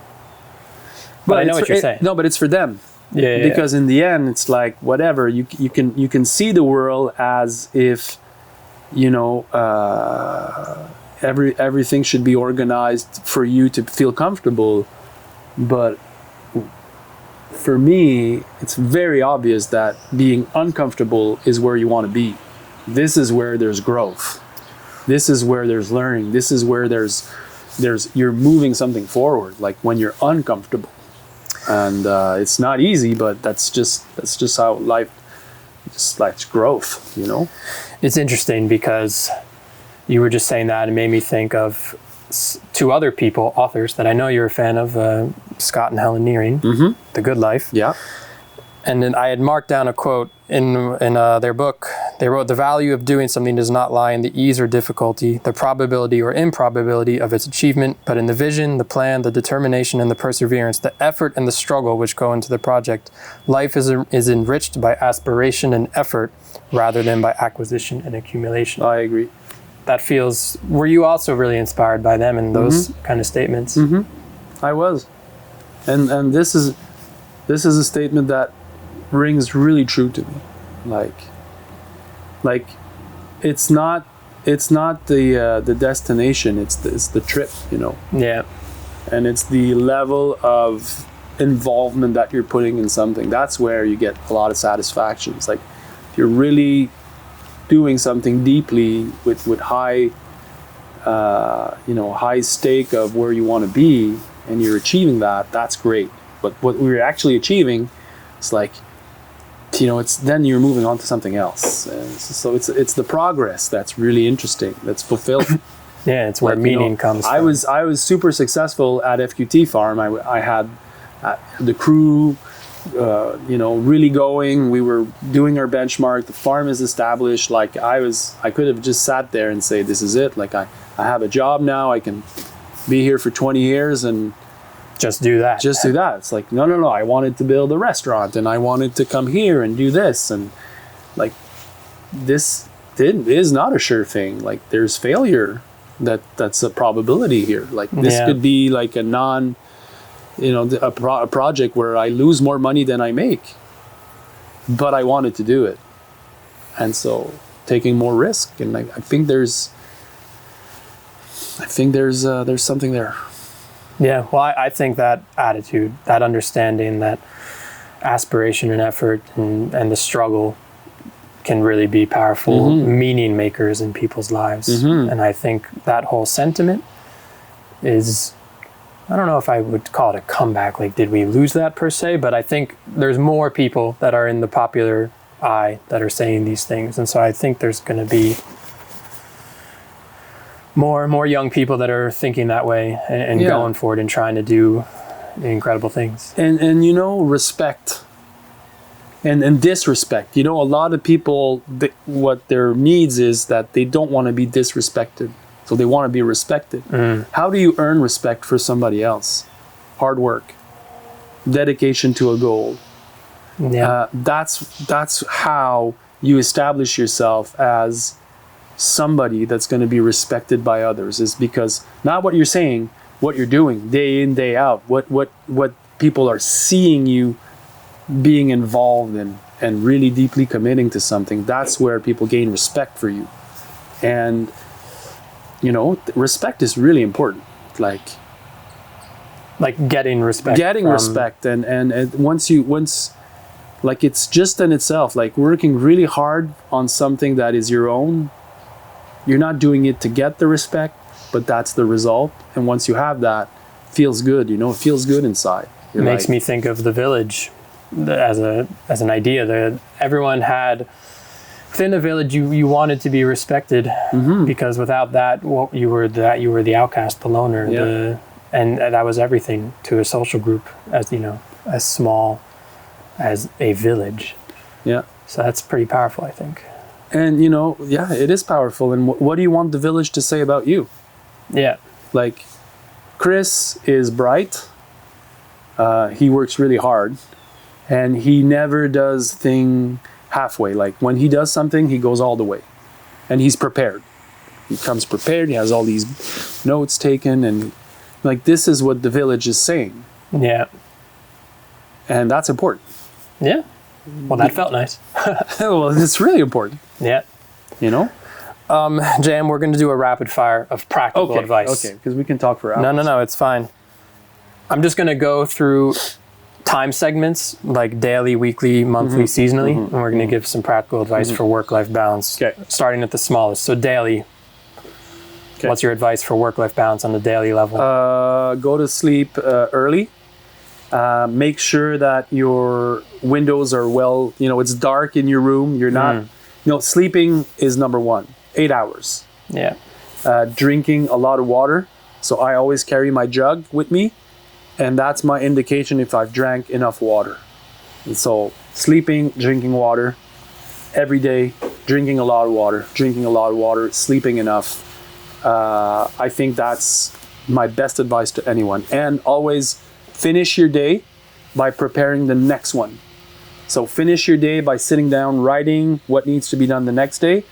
B: But I know what you're saying.
A: No, but it's for them. Because in the end, it's like whatever you can see the world as if, you know, everything should be organized for you to feel comfortable, but for me, it's very obvious that being uncomfortable is where you want to be. This is where there's growth. This is where there's learning. This is where there's you're moving something forward. Like when you're uncomfortable. And it's not easy, but that's just how life, just like growth, you know.
B: It's interesting because you were just saying that, and it made me think of two other people, authors that I know you're a fan of, Scott and Helen Nearing, The Good Life. Yeah. And then I had marked down a quote in their book. They wrote, "The value of doing something does not lie in the ease or difficulty, the probability or improbability of its achievement, but in the vision, the plan, the determination, and the perseverance, the effort and the struggle which go into the project. Life is enriched by aspiration and effort rather than by acquisition and accumulation."
A: I agree.
B: That feels, were you also really inspired by them and those kind of statements?
A: I was. And this is a statement that rings really true to me. Like it's not the destination, it's the trip, you know.
B: Yeah.
A: And it's the level of involvement that you're putting in something. That's where you get a lot of satisfaction. It's like if you're really doing something deeply with high high stake of where you want to be, and you're achieving that, that's great. But what we were actually achieving, it's like, you know, it's then you're moving on to something else. So it's the progress that's really interesting. That's fulfilled.
B: Yeah, it's where meaning comes from.
A: I was super successful at FQT Farm. I had the crew, you know, really going. We were doing our benchmark. The farm is established. Like I could have just sat there and say, this is it. Like I have a job now. I can be here for 20 years and
B: just do that.
A: Just do that. It's like, no. I wanted to build a restaurant and I wanted to come here and do this. And like, this is not a sure thing. Like there's failure. That's a probability here. Like this could be like a a project where I lose more money than I make, but I wanted to do it, and so taking more risk. And I think there's something there.
B: Yeah, well, I think that attitude, that understanding, that aspiration and effort, and the struggle can really be powerful meaning makers in people's lives. And I think that whole sentiment is, I don't know if I would call it a comeback, like did we lose that per se, but I think there's more people that are in the popular eye that are saying these things. And so I think there's going to be more young people that are thinking that way and going for it and trying to do incredible things.
A: And you know, respect and disrespect. You know, a lot of people, what their needs is that they don't want to be disrespected. So they want to be respected. How do you earn respect for somebody else? Hard work, dedication to a goal. Yeah. That's how you establish yourself as somebody that's going to be respected by others, is because not what you're saying, what you're doing day in, day out, what people are seeing you being involved in and really deeply committing to something. That's where people gain respect for you. And you know, respect is really important. Like getting respect. Respect and once like it's just in itself, like working really hard on something that is your own. You're not doing it to get the respect, but that's the result. And once you have that, it feels good, you know, it feels good inside.
B: It makes me think of the village as an idea that everyone had within the village. You wanted to be respected because without that, you were the outcast, the loner, and that was everything to a social group, as you know, as small as a village. Yeah. So that's pretty powerful, I think.
A: And you know, yeah, it is powerful. And what do you want the village to say about you? Yeah. Like, Chris is bright. He works really hard, and he never does thing halfway. Like when he does something, he goes all the way, and he's prepared. He comes prepared. He has all these notes taken, and like this is what the village is saying. Yeah. And that's important. Yeah. Well, that felt nice. Well, it's really important. Yeah. You know?
B: Jam, we're going to do a rapid fire of practical advice.
A: Okay, because we can talk for hours.
B: No, it's fine. I'm just going to go through time segments, like daily, weekly, monthly, seasonally, and we're going to give some practical advice for work-life balance, starting at the smallest. So daily, what's your advice for work-life balance on the daily level?
A: Go to sleep early. Make sure that your windows are well, you know, it's dark in your room. You're not, you know, sleeping is number one. 8 hours. Yeah. Drinking a lot of water. So I always carry my jug with me, and that's my indication if I've drank enough water. And so sleeping, drinking water every day, drinking a lot of water, sleeping enough. I think that's my best advice to anyone. And always finish your day by preparing the next one. So finish your day by sitting down, writing what needs to be done the next day.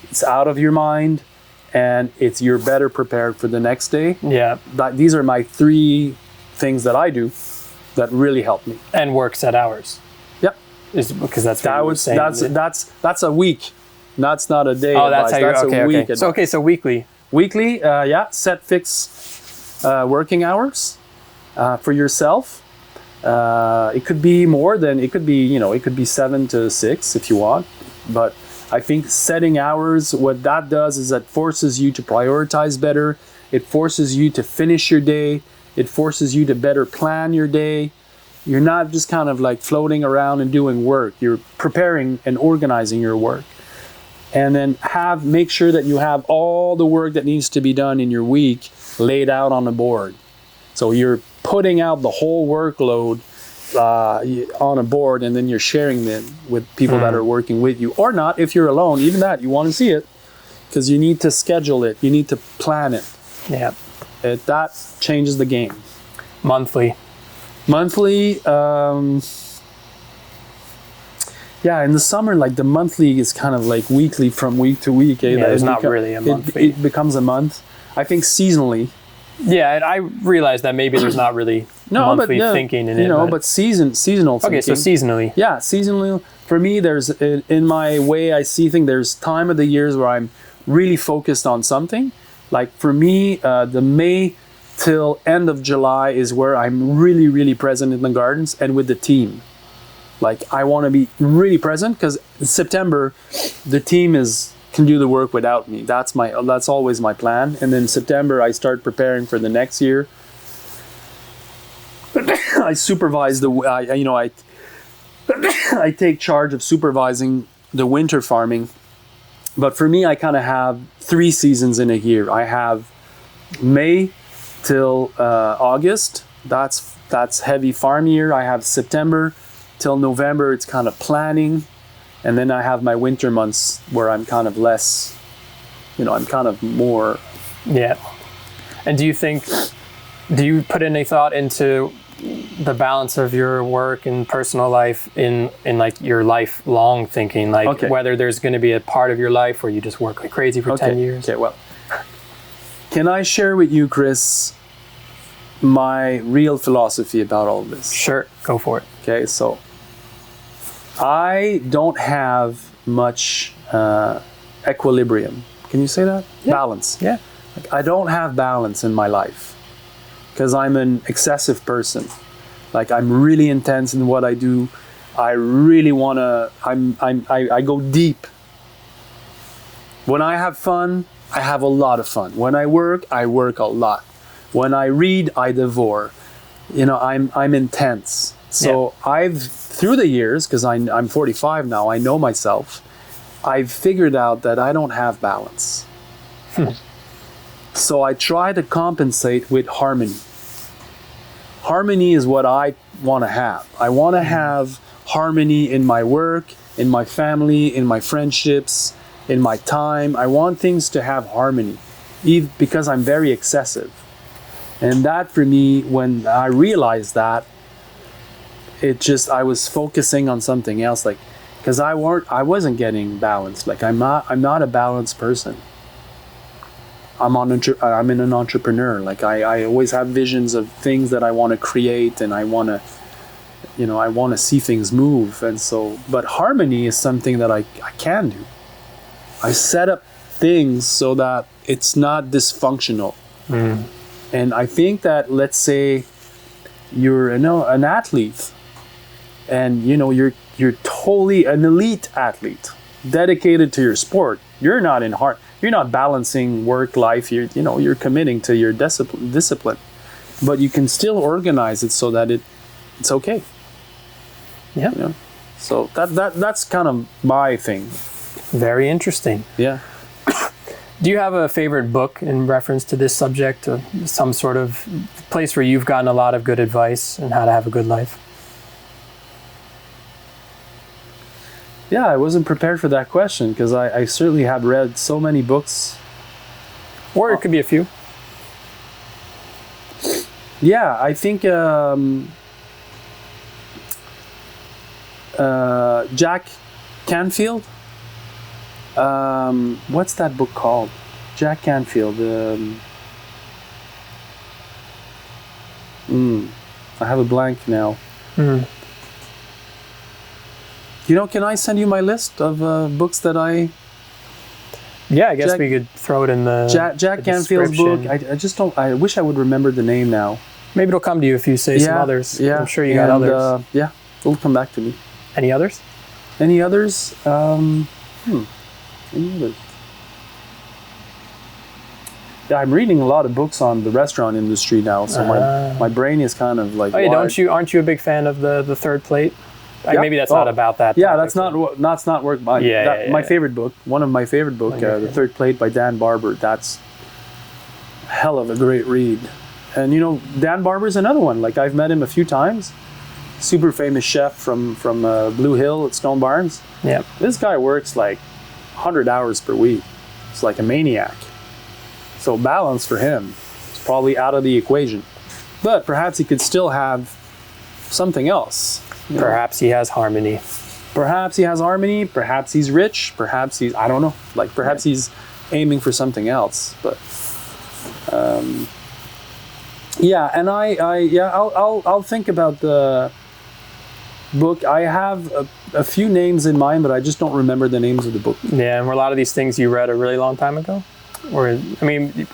A: It's out of your mind, and you're better prepared for the next day. Yeah. These are my 3 things that I do that really help me.
B: And work set hours. Yep. Because that's what you were saying.
A: That's a week. That's not a day.
B: Oh, that's how you're,
A: a week.
B: Okay. So weekly.
A: Weekly, set fixed working hours for yourself. It could be more than, it could be 7 to 6 if you want, but I think setting hours, what that does is that forces you to prioritize better. It forces you to finish your day. It forces you to better plan your day. You're not just kind of like floating around and doing work. You're preparing and organizing your work. And then make sure that you have all the work that needs to be done in your week laid out on the board. So you're putting out the whole workload on a board, and then you're sharing it with people that are working with you, or not. If you're alone, even that, you want to see it, because you need to schedule it. You need to plan it.
B: Yeah.
A: That changes the game.
B: Monthly.
A: Yeah, in the summer, like the monthly is kind of like weekly from week to week.
B: Yeah, there's not really a monthly.
A: It becomes a month. I think seasonally.
B: Yeah, and I realize that maybe there's not really monthly thinking in it.
A: But seasonal thinking.
B: Okay, so seasonally.
A: Yeah, seasonally. For me, there's, in my way I see things, there's time of the years where I'm really focused on something. Like for me, the May till end of July is where I'm really, really present in the gardens and with the team. Like I want to be really present, because in September, the team can do the work without me. That's always my plan. And then September, I start preparing for the next year. I supervise I take charge of supervising the winter farming. But for me, I kind of have 3 seasons in a year. I have May till August. That's heavy farm year. I have September till November. It's kind of planning. And then I have my winter months where I'm kind of less, I'm kind of more.
B: Yeah. And do you put any thought into the balance of your work and personal life in like your lifelong thinking, like whether there's going to be a part of your life where you just work like crazy for 10 years?
A: Okay, well, can I share with you, Chris, my real philosophy about all this?
B: Sure, go for it.
A: Okay, so I don't have much equilibrium. Can you say that?
B: Yeah.
A: Balance.
B: Yeah.
A: Like, I don't have balance in my life because I'm an excessive person. Like I'm really intense in what I do. I really want to, I go deep. When I have fun, I have a lot of fun. When I work a lot. When I read, I devour. I'm intense. So through the years, because I'm 45 now, I know myself, I've figured out that I don't have balance. So I try to compensate with harmony. Harmony is what I want to have. I want to have harmony in my work, in my family, in my friendships, in my time. I want things to have harmony, because I'm very excessive. And that for me, when I realized that, I was focusing on something else, like, because I wasn't getting balanced. Like I'm not a balanced person. I'm an entrepreneur. Like I always have visions of things that I want to create, and I want to see things move. And so, but harmony is something that I can do. I set up things so that it's not dysfunctional. And I think that, let's say you're an athlete, and you're totally an elite athlete, dedicated to your sport. You're not balancing work life. You're committing to your discipline, but you can still organize it so that it's okay.
B: Yeah.
A: So that's kind of my thing.
B: Very interesting.
A: Yeah.
B: Do you have a favorite book in reference to this subject, or some sort of place where you've gotten a lot of good advice on how to have a good life?
A: Yeah, I wasn't prepared for that question, because I certainly have read so many books.
B: Or it could be a few.
A: Yeah, I think Jack Canfield. What's that book called? Jack Canfield. I have a blank now. Can I send you my list of books that I...
B: Yeah, I guess we could throw it in the
A: Jack Canfield's book. I just don't... I wish I would remember the name now.
B: Maybe it'll come to you if you say some others.
A: Yeah,
B: I'm sure you got others.
A: It'll come back to me.
B: Any others?
A: Any others? Any others? I'm reading a lot of books on the restaurant industry now, so my brain is kind of like.
B: Oh, yeah, aren't you a big fan of the third plate?
A: Yeah.
B: Maybe that's not about that.
A: Yeah,
B: topic,
A: that's not work. My favorite book, one of my favorite book, The Third Plate by Dan Barber. That's hell of a great read. And you know, Dan Barber's another one. Like I've met him a few times. Super famous chef from Blue Hill at Stone Barns.
B: Yeah.
A: This guy works like 100 hours per week. It's like a maniac. So balance for him is probably out of the equation. But perhaps he could still have something else.
B: Perhaps he has harmony.
A: Perhaps he has harmony. Perhaps he's rich. Perhaps he's, I don't know. Like perhaps he's aiming for something else. But yeah, and I'll think about the book. I have a few names in mind, but I just don't remember the names of the book.
B: Yeah, and were a lot of these things you read a really long time ago? Or, I mean,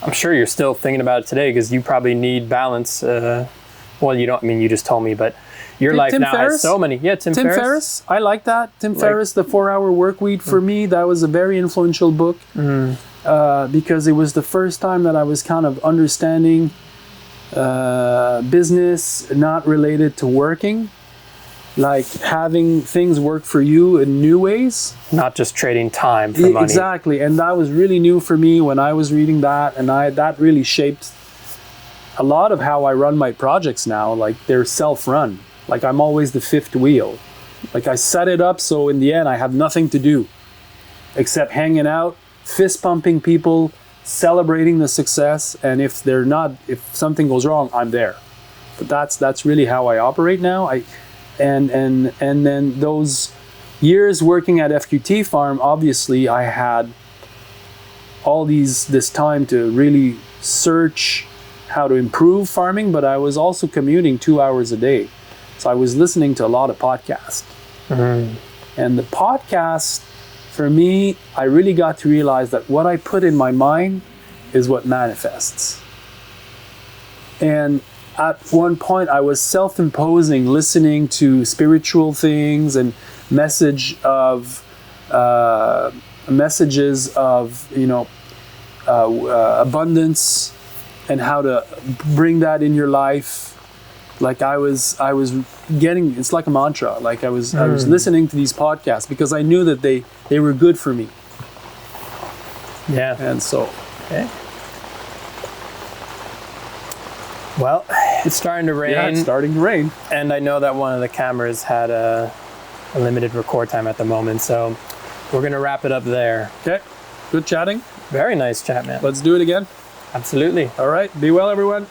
B: I'm sure you're still thinking about it today because you probably need balance. Well, you don't, I mean, you just told me, but your life
A: Tim
B: now
A: Ferriss?
B: has so many. Yeah, Tim Ferriss.
A: I like that. Tim Ferriss, The 4-Hour Workweek, for me, that was a very influential book because it was the first time that I was kind of understanding business not related to working. Like having things work for you in new ways.
B: Not just trading time for money.
A: Exactly, and that was really new for me when I was reading that, and that really shaped a lot of how I run my projects now. Like they're self-run. Like I'm always the fifth wheel. Like I set it up so in the end I have nothing to do except hanging out, fist pumping people, celebrating the success, and if something goes wrong, I'm there. But that's really how I operate now. And then those years working at FQT Farm, obviously I had all this time to really search how to improve farming, but I was also commuting 2 hours a day. So I was listening to a lot of podcasts. And the podcast, for me, I really got to realize that what I put in my mind is what manifests. And at one point, I was self-imposing, listening to spiritual things and messages of, abundance and how to bring that in your life. Like I was getting, it's like a mantra. Like I was listening to these podcasts because I knew that they were good for me.
B: Yeah.
A: And so.
B: Okay. Well, it's starting to rain.
A: Yeah, it's starting to rain.
B: And I know that one of the cameras had a limited record time at the moment, so we're going to wrap it up there.
A: Okay. Good chatting.
B: Very nice chat, man.
A: Let's do it again.
B: Absolutely.
A: All right. Be well, everyone.